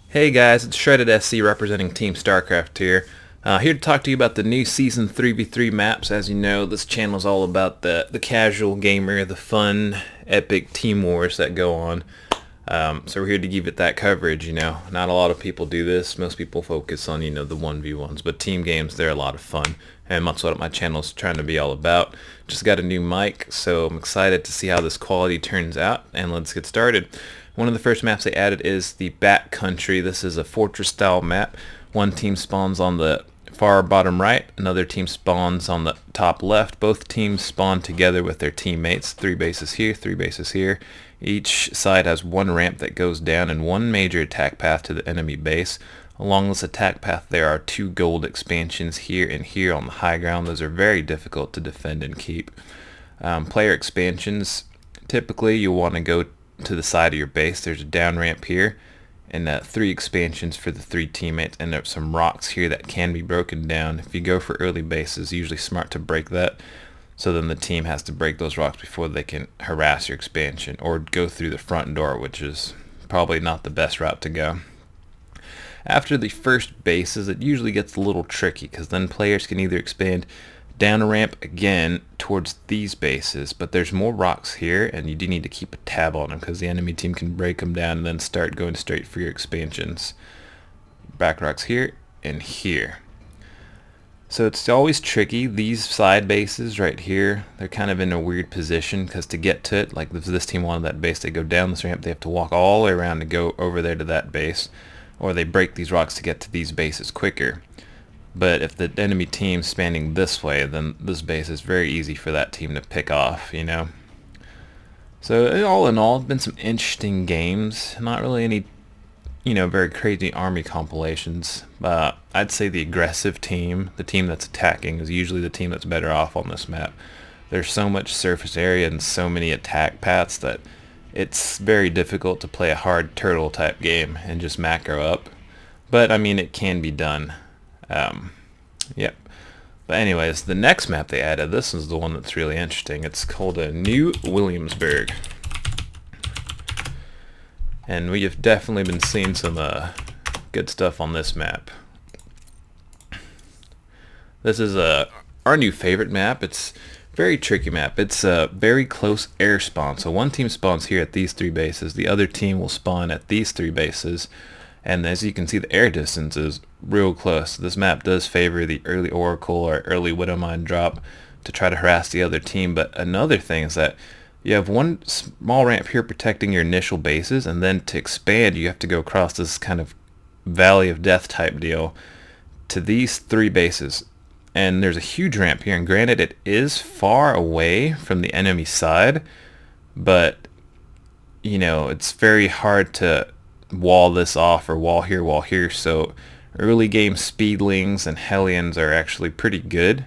Hey guys, it's Shredded SC representing Team StarCraft here. Here to talk to you about the new Season 3v3 maps. As you know, this channel is all about the casual gamer, the fun, epic team wars that go on. So we're here to give it that coverage, Not a lot of people do this. Most people focus on, the 1v1s. But team games, they're a lot of fun. And that's what my channel is trying to be all about. Just got a new mic, so I'm excited to see how this quality turns out. And let's get started. One of the first maps they added is the Back Country. This is a fortress style map. One team spawns on the far bottom right, another team spawns on the top left. Both teams spawn together with their teammates. 3 bases here, 3 bases here. Each side has one ramp that goes down and one major attack path to the enemy base. Along this attack path there are 2 gold expansions here and here on the high ground. Those are very difficult to defend and keep. Player expansions, typically you'll want to go to the side of your base. There's a down ramp here and 3 expansions for the 3 teammates, and there's some rocks here that can be broken down. If you go for early bases, usually smart to break that, so then the team has to break those rocks before they can harass your expansion or go through the front door, which is probably not the best route to go. After the first bases, it usually gets a little tricky because then players can either expand down a ramp again towards these bases, but there's more rocks here and you do need to keep a tab on them because the enemy team can break them down and then start going straight for your expansions. Back rocks here and here. So it's always tricky. These side bases right here, they're kind of in a weird position because to get to it, like if this team wanted that base, they go down this ramp, they have to walk all the way around to go over there to that base, or they break these rocks to get to these bases quicker. But if the enemy team's spanning this way, then this base is very easy for that team to pick off, So all in all, it's been some interesting games. Not really any, very crazy army compilations. I'd say the aggressive team, the team that's attacking, is usually the team that's better off on this map. There's so much surface area and so many attack paths that it's very difficult to play a hard turtle type game and just macro up. But I mean, it can be done. Yep. But anyways, the next map they added, this is the one that's really interesting. It's called New Williamsburg. And we have definitely been seeing some good stuff on this map. This is our new favorite map. It's a very tricky map. It's a very close air spawn. So one team spawns here at these 3 bases. The other team will spawn at these 3 bases. And as you can see, the air distance is real close. This map does favor the early Oracle or early Widowmine drop to try to harass the other team. But another thing is that you have one small ramp here protecting your initial bases, and then to expand you have to go across this kind of valley of death type deal to these 3 bases. And there's a huge ramp here, and granted it is far away from the enemy side, but it's very hard to wall this off or wall here, so early game speedlings and Hellions are actually pretty good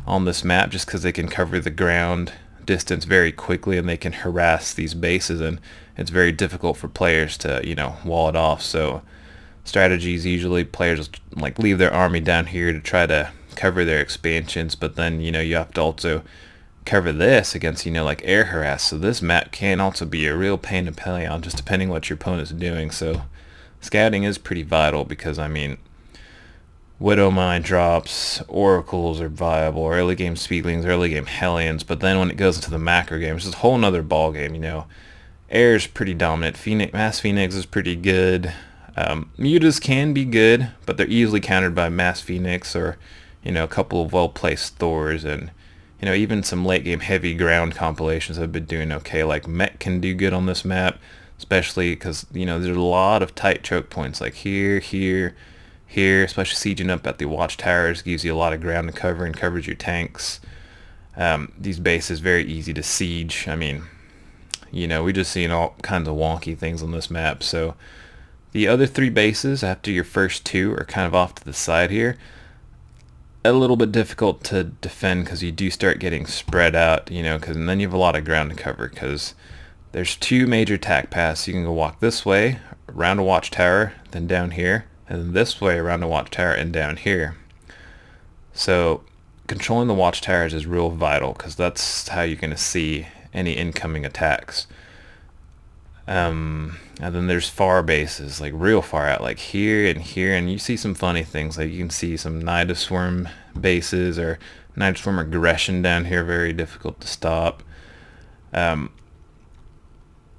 on this map just because they can cover the ground distance very quickly and they can harass these bases, and it's very difficult for players to wall it off. So strategies, usually players like leave their army down here to try to cover their expansions, but then you have to also cover this against like air harass. So this map can also be a real pain to play on, just depending what your opponent's doing. So scouting is pretty vital because Widowmine drops, Oracles are viable, early game Speedlings, early game Hellions, but then when it goes into the macro game, it's just a whole nother ball game. Air is pretty dominant. Mass Phoenix is pretty good. Mutas can be good, but they're easily countered by Mass Phoenix or a couple of well placed Thors, and even some late game heavy ground compilations have been doing okay. Like Mech can do good on this map, especially because there's a lot of tight choke points like here, especially sieging up at the watchtowers gives you a lot of ground to cover and covers your tanks. These bases very easy to siege. We just seen all kinds of wonky things on this map. So the other 3 bases after your first 2 are kind of off to the side here. A little bit difficult to defend because you do start getting spread out, and then you have a lot of ground to cover because there's 2 major attack paths. You can go walk this way around a watchtower, then down here, and then this way around a watchtower and down here. So controlling the watchtowers is real vital because that's how you're going to see any incoming attacks. And then there's far bases, like real far out, like here and here, and you see some funny things. Like you can see some Nidoswarm bases or Nidoswarm aggression down here, very difficult to stop. And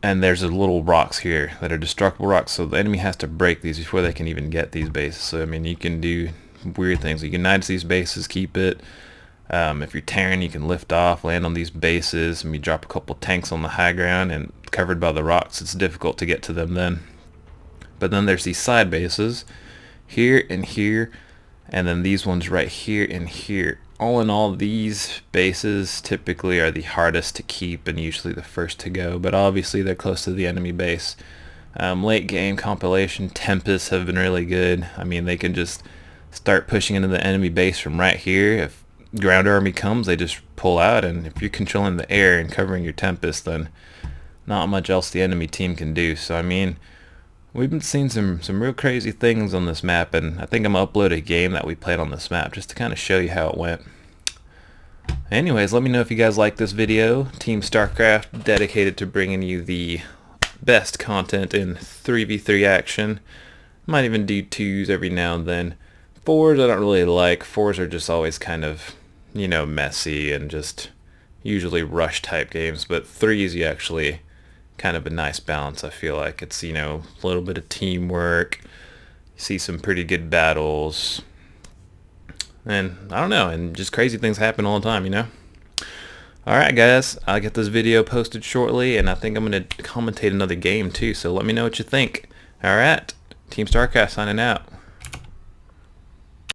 there's a little rocks here that are destructible rocks, so the enemy has to break these before they can even get these bases. So I mean, you can do weird things. You can Nidus these bases, keep it. If you're Terran, you can lift off, land on these bases, and you drop a couple tanks on the high ground, and covered by the rocks, it's difficult to get to them then. But then there's these side bases, here and here, and then these ones right here and here. All in all, these bases typically are the hardest to keep and usually the first to go, but obviously they're close to the enemy base. Late game compilation, Tempests have been really good. I mean, they can just start pushing into the enemy base from right here. If ground army comes, they just pull out, and if you're controlling the air and covering your Tempest, then not much else the enemy team can do. So I mean, we've been seeing some real crazy things on this map, and I think I'm gonna upload a game that we played on this map just to kind of show you how it went. Anyways, let me know if you guys like this video. Team StarCraft, dedicated to bringing you the best content in 3v3 action. Might even do 2s every now and then. 4s I don't really like. 4s are just always kind of, you know, messy and just usually rush type games, but 3s you actually kind of a nice balance. I feel like it's, you know, a little bit of teamwork, you see some pretty good battles, and I don't know, and just crazy things happen all the time, you know. Alright guys, I'll get this video posted shortly, and I think I'm going to commentate another game too, so let me know what you think. Alright, Team StarCraft signing out.